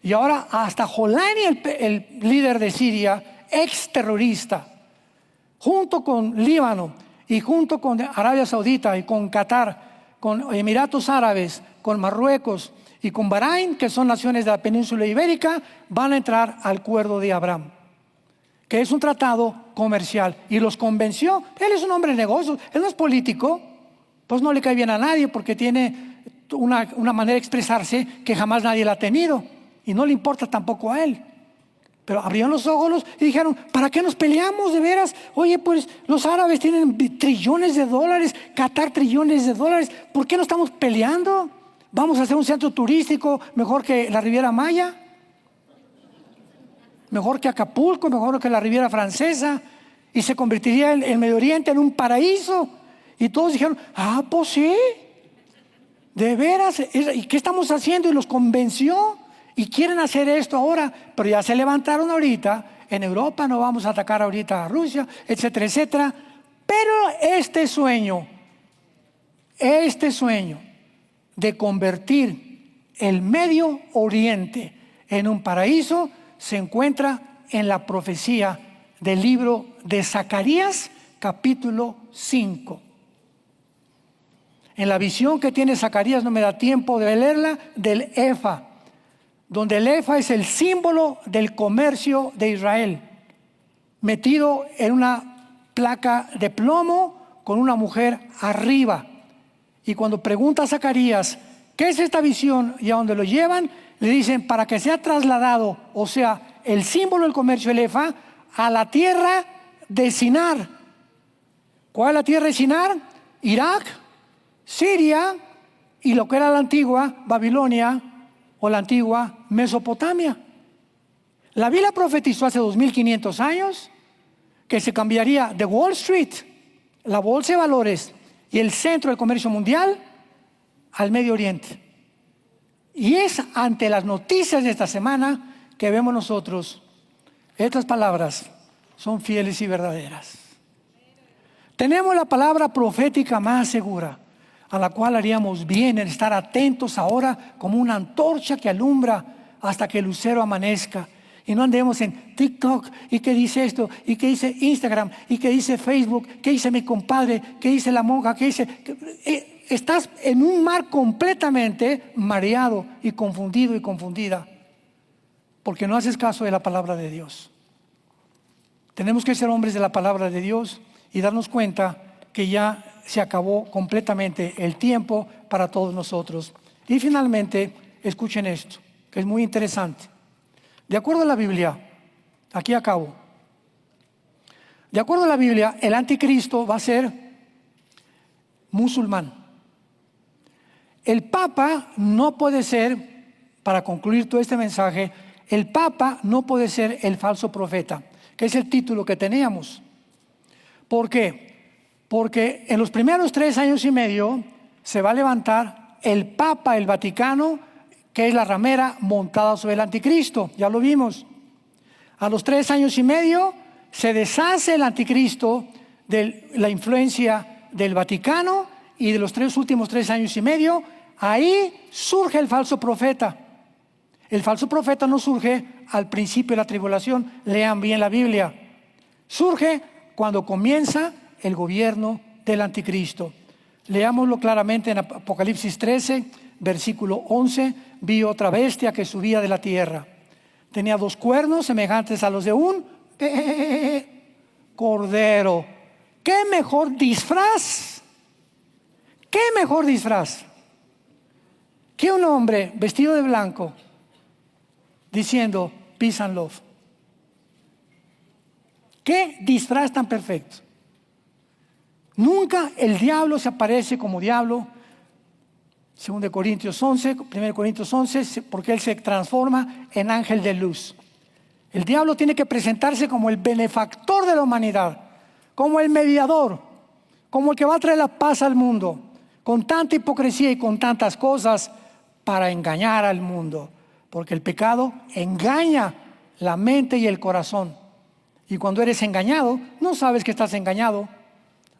Y ahora hasta Jolani, el líder de Siria, ex terrorista, junto con Líbano y junto con Arabia Saudita y con Qatar, con Emiratos Árabes, con Marruecos y con Bahrein, que son naciones de la península ibérica, van a entrar al acuerdo de Abraham, que es un tratado comercial, y los convenció. Él es un hombre de negocios, él no es político, pues no le cae bien a nadie porque tiene una manera de expresarse que jamás nadie la ha tenido y no le importa tampoco a él. Pero abrieron los ojos y dijeron: ¿para qué nos peleamos de veras? Oye, pues los árabes tienen trillones de dólares, Qatar trillones de dólares, ¿por qué no estamos peleando? Vamos a hacer un centro turístico mejor que la Riviera Maya, mejor que Acapulco, mejor que la Riviera Francesa, y se convertiría el Medio Oriente en un paraíso. Y todos dijeron: ah, pues sí, de veras, ¿y qué estamos haciendo? Y los convenció, y quieren hacer esto ahora, pero ya se levantaron ahorita. En Europa no vamos a atacar ahorita a Rusia, etcétera, etcétera. Pero este sueño de convertir el Medio Oriente en un paraíso se encuentra en la profecía del libro de Zacarías, capítulo 5. En la visión que tiene Zacarías, no me da tiempo de leerla, del efa, donde el efa es el símbolo del comercio de Israel, metido en una placa de plomo con una mujer arriba. Y cuando pregunta a Zacarías, ¿qué es esta visión? Y a donde lo llevan, le dicen, para que sea trasladado, o sea, el símbolo del comercio, el efa, a la tierra de Sinar. ¿Cuál es la tierra de Sinar? Irak, Siria y lo que era la antigua Babilonia o la antigua Mesopotamia. La Biblia profetizó hace 2500 años que se cambiaría de Wall Street, la bolsa de valores y el centro del comercio mundial, al Medio Oriente. Y es ante las noticias de esta semana que vemos nosotros, estas palabras son fieles y verdaderas. Tenemos la palabra profética más segura, a la cual haríamos bien en estar atentos ahora como una antorcha que alumbra hasta que el lucero amanezca. Y no andemos en TikTok, y qué dice esto, y qué dice Instagram, y qué dice Facebook, qué dice mi compadre, qué dice la monja, qué dice... Estás en un mar completamente mareado y confundido y confundida, porque no haces caso de la palabra de Dios. Tenemos que ser hombres de la palabra de Dios y darnos cuenta que ya se acabó completamente el tiempo para todos nosotros. Y finalmente, escuchen esto, que es muy interesante. De acuerdo a la Biblia, aquí acabo. De acuerdo a la Biblia, el anticristo va a ser musulmán. El Papa no puede ser, para concluir todo este mensaje, el Papa no puede ser el falso profeta, que es el título que teníamos. ¿Por qué? Porque en los primeros 3 años y medio se va a levantar el Papa, el Vaticano, que es la ramera montada sobre el anticristo. Ya lo vimos. A los 3 años y medio se deshace el anticristo de la influencia del Vaticano, y de los últimos 3 años y medio, ahí surge el falso profeta. El falso profeta no surge al principio de la tribulación, lean bien la Biblia. Surge cuando comienza el gobierno del anticristo. Leámoslo claramente en Apocalipsis 13, versículo 11. Vi otra bestia que subía de la tierra. Tenía 2 cuernos semejantes a los de un cordero. ¿Qué mejor disfraz? ¿Qué mejor disfraz que un hombre vestido de blanco diciendo peace and love? ¿Qué disfraz tan perfecto? Nunca el diablo se aparece como diablo. 2 Corintios 11, 1 Corintios 11, porque él se transforma en ángel de luz. El diablo tiene que presentarse como el benefactor de la humanidad, como el mediador, como el que va a traer la paz al mundo, con tanta hipocresía y con tantas cosas para engañar al mundo, porque el pecado engaña la mente y el corazón. Y cuando eres engañado, no sabes que estás engañado,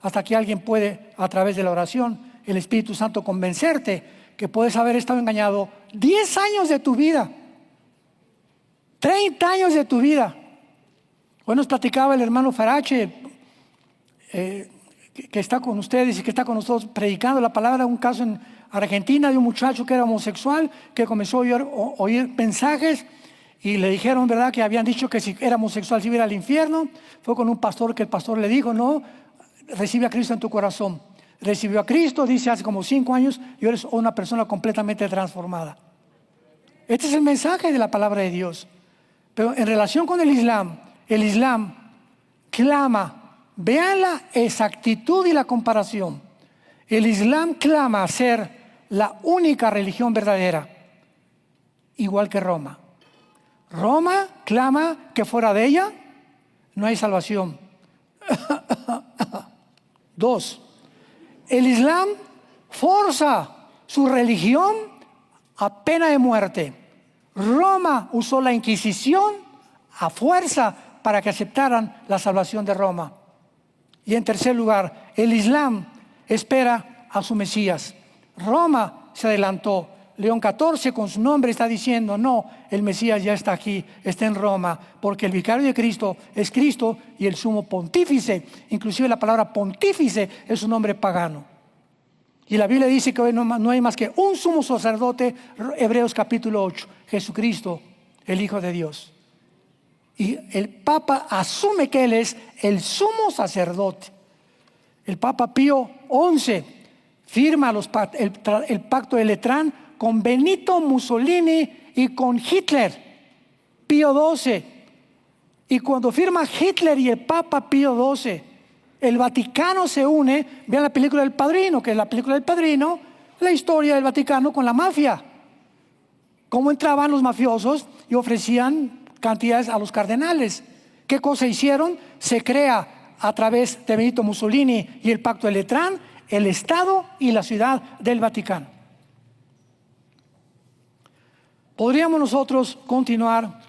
hasta que alguien puede, a través de la oración, el Espíritu Santo, convencerte que puedes haber estado engañado 10 años de tu vida, 30 años de tu vida. Hoy nos platicaba el hermano Farache, que está con ustedes y que está con nosotros predicando la palabra, un caso en Argentina de un muchacho que era homosexual, que comenzó a oír mensajes y le dijeron, ¿verdad?, que habían dicho que si era homosexual se iba al infierno. Fue con un pastor, que el pastor le dijo, no, recibe a Cristo en tu corazón. Recibió a Cristo, dice, hace como 5 años, y ahora es una persona completamente transformada. Este es el mensaje de la palabra de Dios. Pero en relación con el Islam clama, vean la exactitud y la comparación. El Islam clama ser la única religión verdadera, igual que Roma. Roma clama que fuera de ella no hay salvación. 2. El Islam forza su religión a pena de muerte. Roma usó la Inquisición a fuerza para que aceptaran la salvación de Roma. Y en tercer lugar, el Islam espera a su Mesías. Roma se adelantó. León 14 con su nombre está diciendo, no, el Mesías ya está aquí, está en Roma, porque el vicario de Cristo es Cristo y el sumo pontífice. Inclusive la palabra pontífice es un nombre pagano. Y la Biblia dice que hoy no hay más que un sumo sacerdote, Hebreos capítulo 8, Jesucristo, el Hijo de Dios. Y el Papa asume que Él es el sumo sacerdote. El Papa Pío XI firma el pacto de Letrán con Benito Mussolini y con Hitler, Pío XII. Y cuando firma Hitler y el Papa Pío XII, el Vaticano se une. Vean la película del Padrino, que es la película del Padrino, la historia del Vaticano con la mafia. Cómo entraban los mafiosos y ofrecían cantidades a los cardenales. ¿Qué cosa hicieron? Se crea a través de Benito Mussolini y el pacto de Letrán el Estado y la ciudad del Vaticano. Podríamos nosotros continuar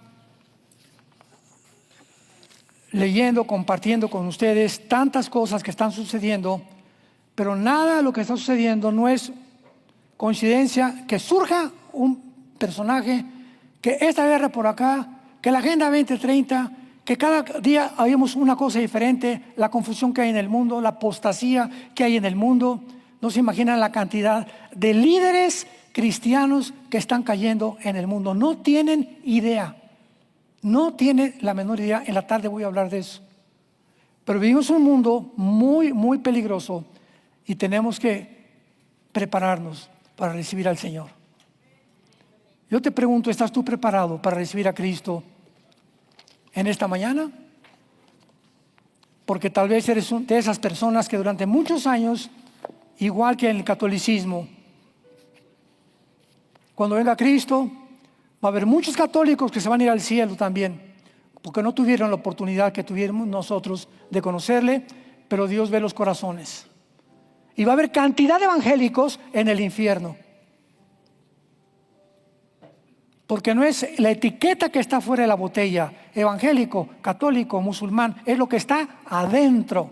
leyendo, compartiendo con ustedes tantas cosas que están sucediendo, pero nada de lo que está sucediendo no es coincidencia que surja un personaje, que esta guerra por acá, que la Agenda 2030, que cada día oímos una cosa diferente, la confusión que hay en el mundo, la apostasía que hay en el mundo. No se imaginan la cantidad de líderes cristianos que están cayendo en el mundo. No tienen idea. No tienen la menor idea. En la tarde voy a hablar de eso. Pero vivimos un mundo muy, muy peligroso y tenemos que prepararnos para recibir al Señor. Yo te pregunto, ¿estás tú preparado para recibir a Cristo en esta mañana? Porque tal vez eres de esas personas que durante muchos años, igual que en el catolicismo, cuando venga Cristo, va a haber muchos católicos que se van a ir al cielo también, porque no tuvieron la oportunidad que tuvimos nosotros de conocerle, pero Dios ve los corazones. Y va a haber cantidad de evangélicos en el infierno. Porque no es la etiqueta que está fuera de la botella, evangélico, católico, musulmán, es lo que está adentro.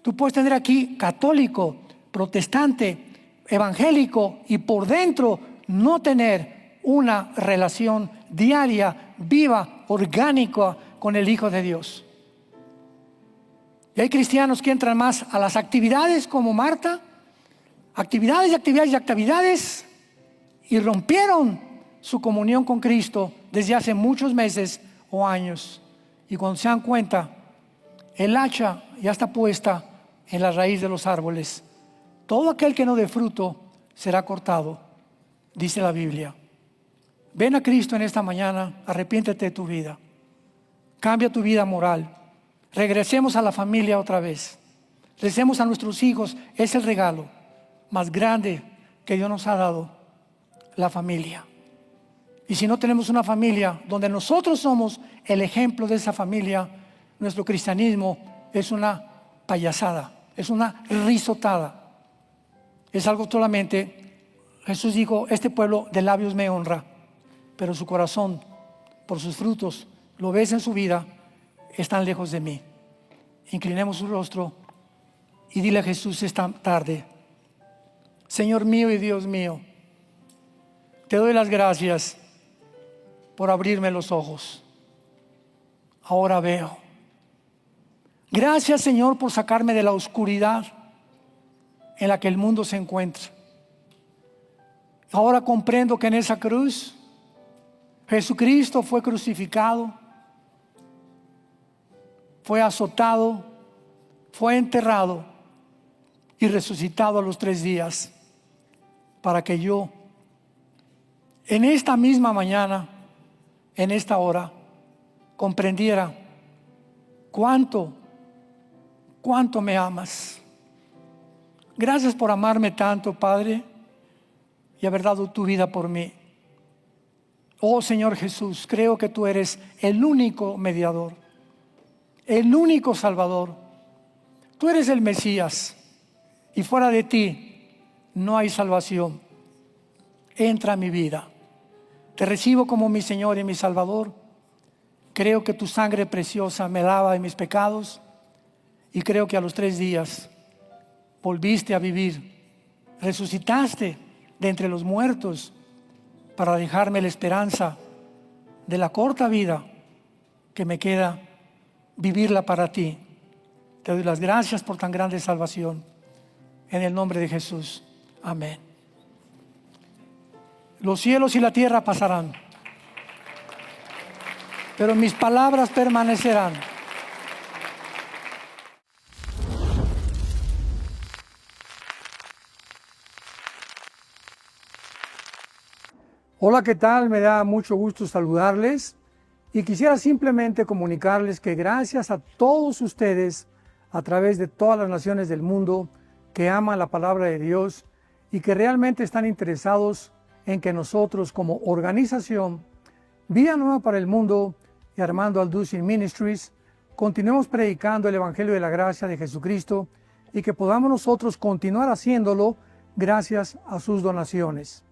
Tú puedes tener aquí católico, protestante, evangélico y por dentro no tener una relación diaria, viva, orgánica con el Hijo de Dios. Y hay cristianos que entran más a las actividades como Marta, actividades y rompieron su comunión con Cristo desde hace muchos meses o años. Y cuando se dan cuenta, el hacha ya está puesta en la raíz de los árboles. Todo aquel que no dé fruto será cortado, dice la Biblia. Ven a Cristo en esta mañana, arrepiéntete de tu vida, cambia tu vida moral, regresemos a la familia otra vez, regresemos a nuestros hijos. Es el regalo más grande que Dios nos ha dado, la familia. Y si no tenemos una familia donde nosotros somos el ejemplo de esa familia, nuestro cristianismo es una payasada, es una risotada. Es algo solamente, Jesús dijo, este pueblo de labios me honra, pero su corazón, por sus frutos, lo ves en su vida, están lejos de mí. Inclinemos su rostro y dile a Jesús esta tarde: Señor mío y Dios mío, te doy las gracias por abrirme los ojos. Ahora veo. Gracias, Señor, por sacarme de la oscuridad en la que el mundo se encuentra. Ahora comprendo que en esa cruz Jesucristo fue crucificado, fue azotado, fue enterrado y resucitado a los 3 días para que yo en esta misma mañana, en esta hora, comprendiera cuánto me amas. Gracias por amarme tanto, Padre, y haber dado tu vida por mí. Oh Señor Jesús, creo que tú eres el único mediador, el único Salvador. Tú eres el Mesías y fuera de ti no hay salvación. Entra a mi vida. Te recibo como mi Señor y mi Salvador. Creo que tu sangre preciosa me lava de mis pecados y creo que a los 3 días volviste a vivir, resucitaste de entre los muertos para dejarme la esperanza de la corta vida que me queda, vivirla para ti. Te doy las gracias por tan grande salvación en el nombre de Jesús. Amén. Los cielos y la tierra pasarán, pero mis palabras permanecerán. Hola, ¿qué tal? Me da mucho gusto saludarles y quisiera simplemente comunicarles que gracias a todos ustedes a través de todas las naciones del mundo que aman la palabra de Dios y que realmente están interesados en que nosotros como organización Vida Nueva para el Mundo y Armando Alducin Ministries continuemos predicando el Evangelio de la Gracia de Jesucristo y que podamos nosotros continuar haciéndolo gracias a sus donaciones.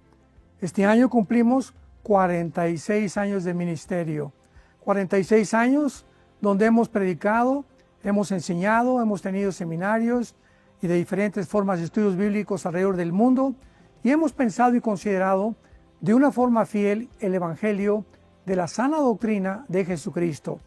Este año cumplimos 46 años de ministerio, 46 años donde hemos predicado, hemos enseñado, hemos tenido seminarios y de diferentes formas de estudios bíblicos alrededor del mundo y hemos pensado y considerado de una forma fiel el Evangelio de la sana doctrina de Jesucristo.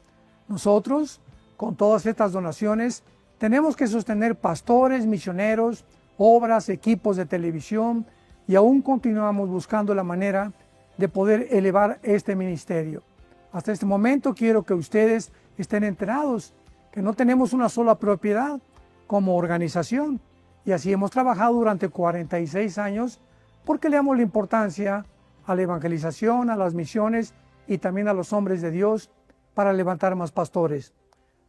Nosotros, con todas estas donaciones, tenemos que sostener pastores, misioneros, obras, equipos de televisión, y aún continuamos buscando la manera de poder elevar este ministerio. Hasta este momento quiero que ustedes estén enterados que no tenemos una sola propiedad como organización y así hemos trabajado durante 46 años porque le damos la importancia a la evangelización, a las misiones y también a los hombres de Dios para levantar más pastores.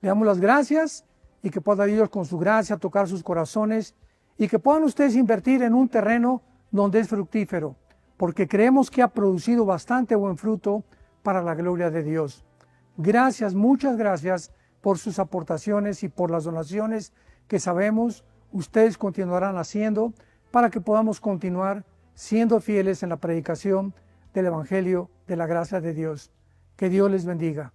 Le damos las gracias y que pueda Dios con su gracia tocar sus corazones y que puedan ustedes invertir en un terreno donde es fructífero, porque creemos que ha producido bastante buen fruto para la gloria de Dios. Gracias, muchas gracias por sus aportaciones y por las donaciones que sabemos ustedes continuarán haciendo para que podamos continuar siendo fieles en la predicación del Evangelio de la gracia de Dios. Que Dios les bendiga.